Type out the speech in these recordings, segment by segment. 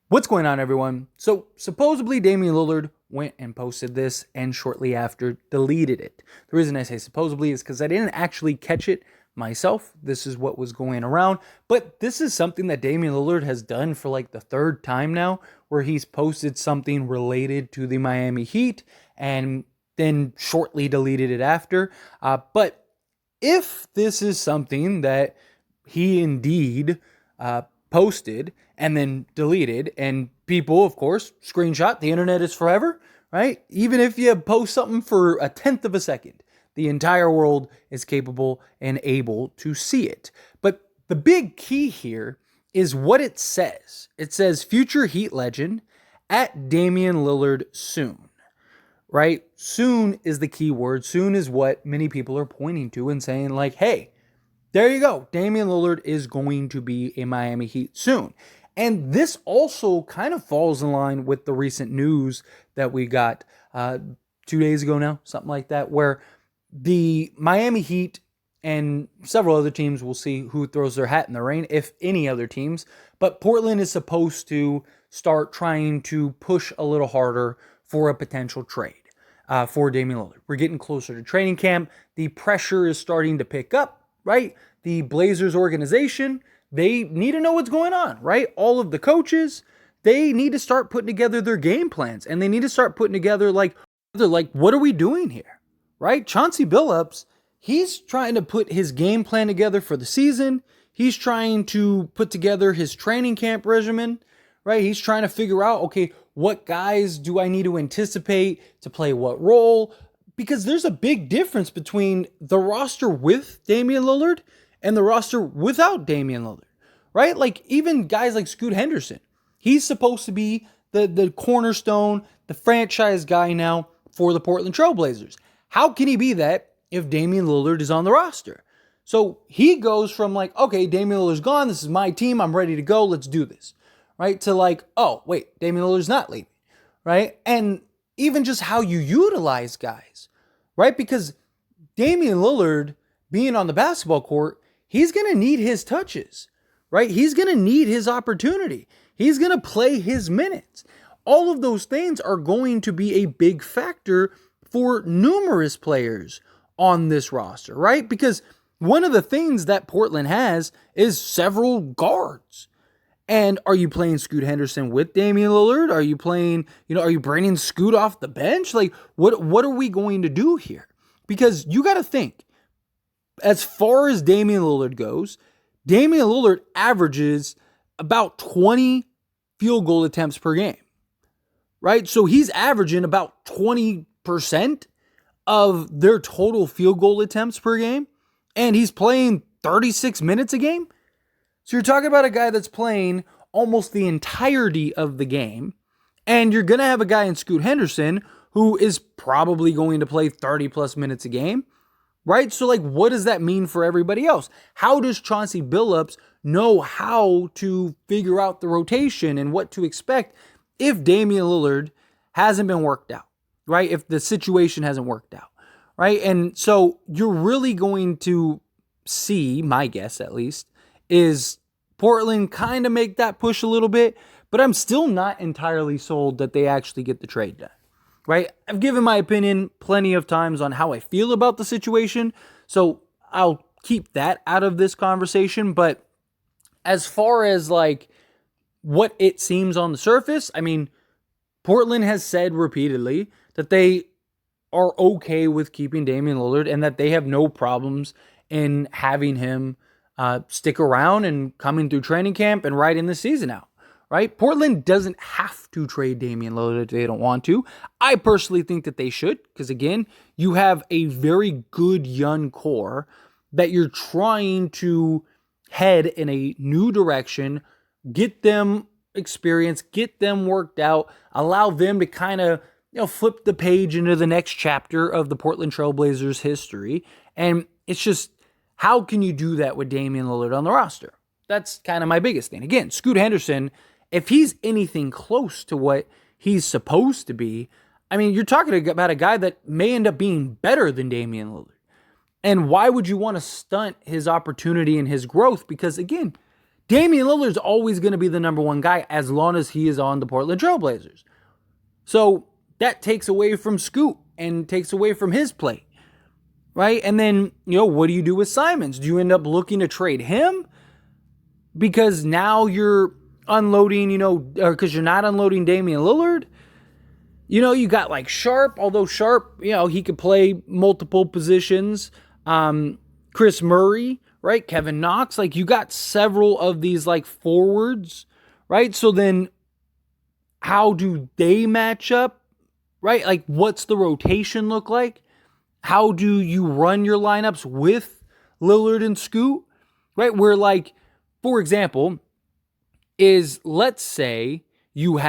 What's going on, everyone? So, supposedly Damian Lillard went and posted this and shortly after deleted it. The reason I say supposedly is because I didn't actually catch it myself. This is what was going around. But this is something that Damian Lillard has done for like the third time now, where he's posted something related to the Miami Heat and then shortly deleted it after. But if this is something that he indeed posted and then deleted, and people, of course, screenshot, the internet is forever, right? Even if you post something for a tenth of a second, the entire world is capable and able to see it. But the big key here is what it says. It says future Heat legend at Damian Lillard soon, right? Soon is the key word. Soon is what many people are pointing to and saying like, hey, there you go. Damian Lillard is going to be a Miami Heat soon. And this also kind of falls in line with the recent news that we got 2 days ago now, something like that, where the Miami Heat and several other teams, will see who throws their hat in the ring, if any other teams. But Portland is supposed to start trying to push a little harder for a potential trade for Damian Lillard. We're getting closer to training camp. The pressure is starting to pick up, right? The Blazers organization, they need to know what's going on, right? All of the coaches, they need to start putting together their game plans, and they need to start putting together what are we doing here, right? Chauncey Billups, he's trying to put his game plan together for the season. He's trying to put together his training camp regimen, right? He's trying to figure out, okay, what guys do I need to anticipate to play what role? Because there's a big difference between the roster with Damian Lillard and the roster without Damian Lillard, right? Like even guys like Scoot Henderson, he's supposed to be the cornerstone, the franchise guy now for the Portland Trail Blazers. How can he be that if Damian Lillard is on the roster? So he goes from like, okay, Damian Lillard's gone. This is my team. I'm ready to go. Let's do this, right? To like, oh, wait, Damian Lillard's not leaving, right? And even just how you utilize guys, right? Because Damian Lillard being on the basketball court, he's going to need his touches, right? He's going to need his opportunity. He's going to play his minutes. All of those things are going to be a big factor for numerous players on this roster, right? Because one of the things that Portland has is several guards. And are you playing Scoot Henderson with Damian Lillard? Are you playing, are you bringing Scoot off the bench? Like, what are we going to do here? Because you got to think, as far as Damian Lillard goes, Damian Lillard averages about 20 field goal attempts per game, right? So he's averaging about 20% of their total field goal attempts per game, and he's playing 36 minutes a game. So you're talking about a guy that's playing almost the entirety of the game, and you're going to have a guy in Scoot Henderson who is probably going to play 30 plus minutes a game, right? So like, what does that mean for everybody else? How does Chauncey Billups know how to figure out the rotation and what to expect if Damian Lillard hasn't been worked out, right? If the situation hasn't worked out, right? And so you're really going to see, my guess at least, is Portland kind of make that push a little bit, but I'm still not entirely sold that they actually get the trade done, right? I've given my opinion plenty of times on how I feel about the situation, so I'll keep that out of this conversation. But as far as like what it seems on the surface, I mean, Portland has said repeatedly that they are okay with keeping Damian Lillard and that they have no problems in having him stick around and coming through training camp and riding the season out, right? Portland doesn't have to trade Damian Lillard if they don't want to. I personally think that they should, because again, you have a very good young core that you're trying to head in a new direction, get them experience, get them worked out, allow them to kind of flip the page into the next chapter of the Portland Trail Blazers history. And it's just, how can you do that with Damian Lillard on the roster? That's kind of my biggest thing. Again, Scoot Henderson, if he's anything close to what he's supposed to be, I mean, you're talking about a guy that may end up being better than Damian Lillard. And why would you want to stunt his opportunity and his growth? Because again, Damian Lillard's always going to be the number one guy as long as he is on the Portland Trailblazers. So that takes away from Scoot and takes away from his play, right? And then, what do you do with Simons? Do you end up looking to trade him? Because now you're unloading, or because you're not unloading Damian Lillard. You got like Sharp, although Sharp, he could play multiple positions. Chris Murray, right? Kevin Knox, like you got several of these like forwards, right? So then how do they match up, right? Like what's the rotation look like? How do you run your lineups with Lillard and Scoot, right? Where like, for example, let's say you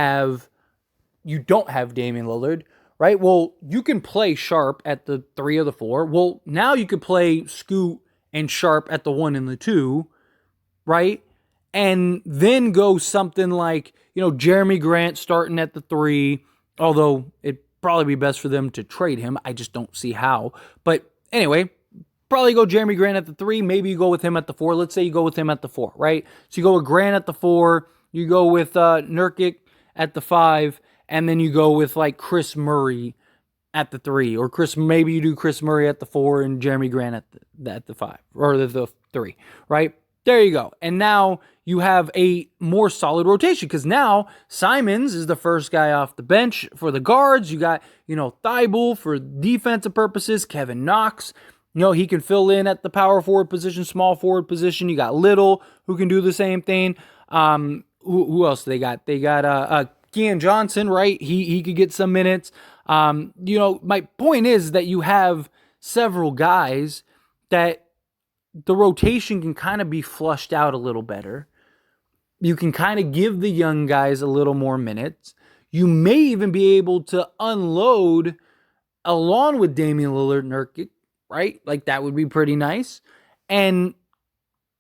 don't have Damian Lillard, right? Well, you can play Sharp at the 3 or the 4. Well, now you could play Scoot and Sharp at the 1 and the 2, right? And then go something like, Jeremy Grant starting at the 3, although it'd probably be best for them to trade him. I just don't see how. But anyway, probably go Jeremy Grant at the 3. Maybe you go with him at the 4. Let's say you go with him at the 4, right? So you go with Grant at the 4. You go with Nurkic at the 5. And then you go with like Chris Murray at the 3, or maybe you do Chris Murray at the 4 and Jeremy Grant at the 5 or the 3, right? There you go. And now you have a more solid rotation because now Simons is the first guy off the bench for the guards. You got, Thibault for defensive purposes, Kevin Knox. He can fill in at the power forward position, small forward position. You got Little who can do the same thing. Who else do they got? They got Keon Johnson, right? He could get some minutes. My point is that you have several guys that the rotation can kind of be flushed out a little better. You can kind of give the young guys a little more minutes. You may even be able to unload along with Damian Lillard and Nurkic, right? Like that would be pretty nice. And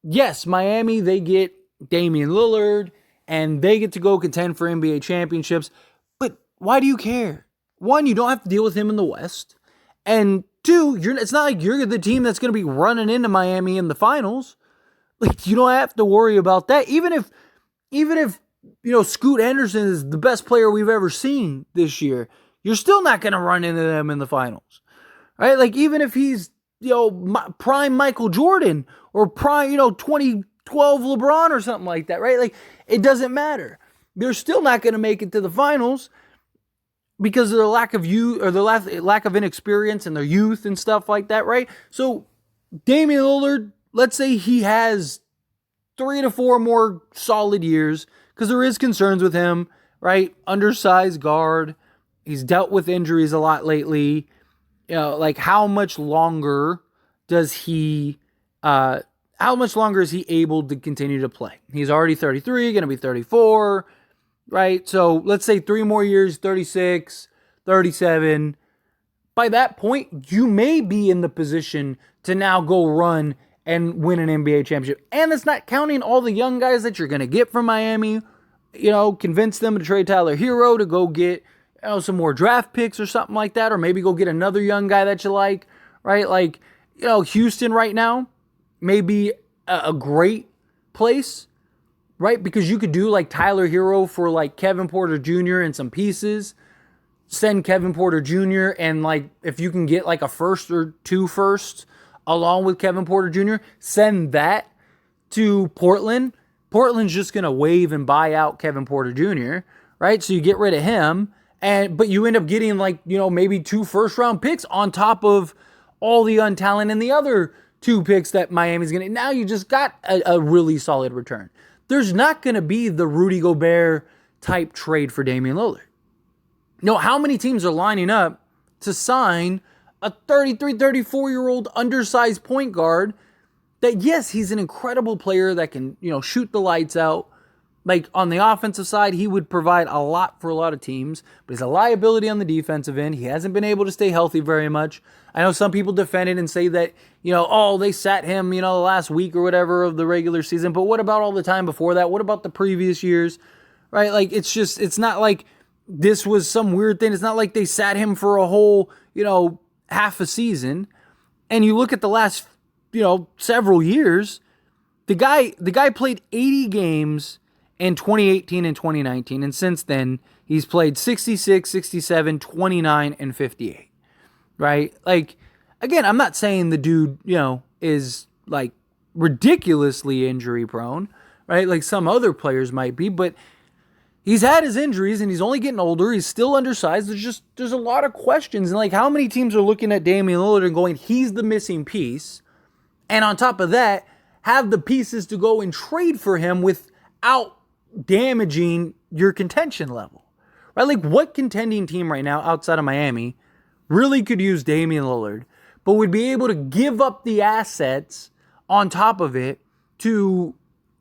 yes, Miami, they get Damian Lillard and they get to go contend for NBA championships. But why do you care? One, you don't have to deal with him in the West. And two, it's not like you're the team that's going to be running into Miami in the finals. Like, you don't have to worry about that. Even if Scoot Henderson is the best player we've ever seen this year, you're still not going to run into them in the finals. Right? Like, even if he's, prime Michael Jordan or prime, 2012 LeBron or something like that, right? Like, it doesn't matter. They're still not going to make it to the finals because of their lack of youth or their lack of inexperience and their youth and stuff like that, right? So, Damian Lillard, let's say he has 3 to 4 more solid years because there is concerns with him, right? Undersized guard. He's dealt with injuries a lot lately. Like how much longer is he able to continue to play? He's already 33, going to be 34, right? So let's say 3 more years, 36, 37. By that point, you may be in the position to now go run and win an NBA championship. And it's not counting all the young guys that you're going to get from Miami. Convince them to trade Tyler Hero to go get some more draft picks or something like that, or maybe go get another young guy that you like, right? Like, Houston right now may be a great place, right? Because you could do like Tyler Hero for like Kevin Porter Jr. and some pieces, send Kevin Porter Jr. and like if you can get like a first or 2 firsts along with Kevin Porter Jr., send that to Portland. Portland's just going to waive and buy out Kevin Porter Jr., right? So you get rid of him. But you end up getting like, maybe 2 first-round picks on top of all the untalent and the other 2 picks that Miami's going to. Now you just got a really solid return. There's not going to be the Rudy Gobert type trade for Damian Lillard. How many teams are lining up to sign a 33, 34-year-old undersized point guard that, yes, he's an incredible player that can, shoot the lights out. Like, on the offensive side, he would provide a lot for a lot of teams, but he's a liability on the defensive end. He hasn't been able to stay healthy very much. I know some people defend it and say that, they sat him, the last week or whatever of the regular season, but what about all the time before that? What about the previous years, right? Like, it's not like this was some weird thing. It's not like they sat him for a whole, half a season. And you look at the last, several years, The guy played 80 games in 2018 and 2019, and since then he's played 66, 67, 29, and 58. Right? Like, again, I'm not saying the dude, is like ridiculously injury prone, right? Like some other players might be, but he's had his injuries and he's only getting older. He's still undersized. There's a lot of questions. And like, how many teams are looking at Damian Lillard and going, he's the missing piece? And on top of that, have the pieces to go and trade for him without damaging your contention level, right? Like, what contending team right now outside of Miami really could use Damian Lillard, but would be able to give up the assets on top of it to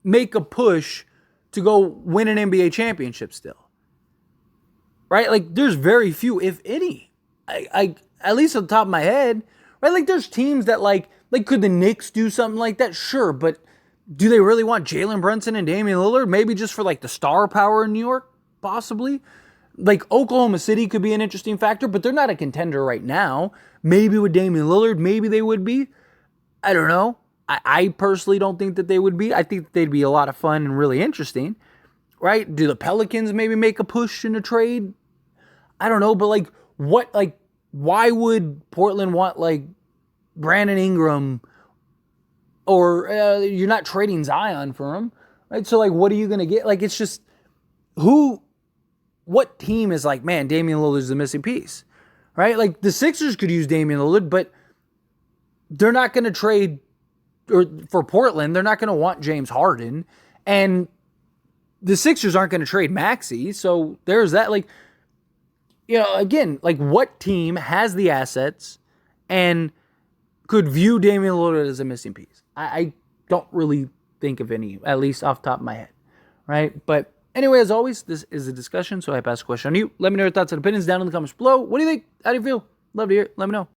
make a push to go win an NBA championship still, right? Like, there's very few, if any. I at least on the top of my head, right? Like, there's teams that like could the Knicks do something like that? Sure, but do they really want Jalen Brunson and Damian Lillard? Maybe just for like the star power in New York, possibly. Like, Oklahoma City could be an interesting factor, but they're not a contender right now. Maybe with Damian Lillard, maybe they would be. I don't know. I personally don't think that they would be. I think that they'd be a lot of fun and really interesting, right? Do the Pelicans maybe make a push in a trade? I don't know, but like, what, like, why would Portland want like Brandon Ingram, or you're not trading Zion for him, right? So like, what are you going to get? Like, it's just what team is like, man, Damian Lillard is the missing piece, right? Like, the Sixers could use Damian Lillard, but they're not going to trade, or for Portland, they're not going to want James Harden, and the Sixers aren't going to trade Maxey. So there's that. Like, again, like, what team has the assets and could view Damian Lillard as a missing piece? I don't really think of any, at least off the top of my head, right? But anyway, as always, this is a discussion, so I pass the question on you. Let me know your thoughts and opinions down in the comments below. What do you think? How do you feel? Love to hear it. Let me know.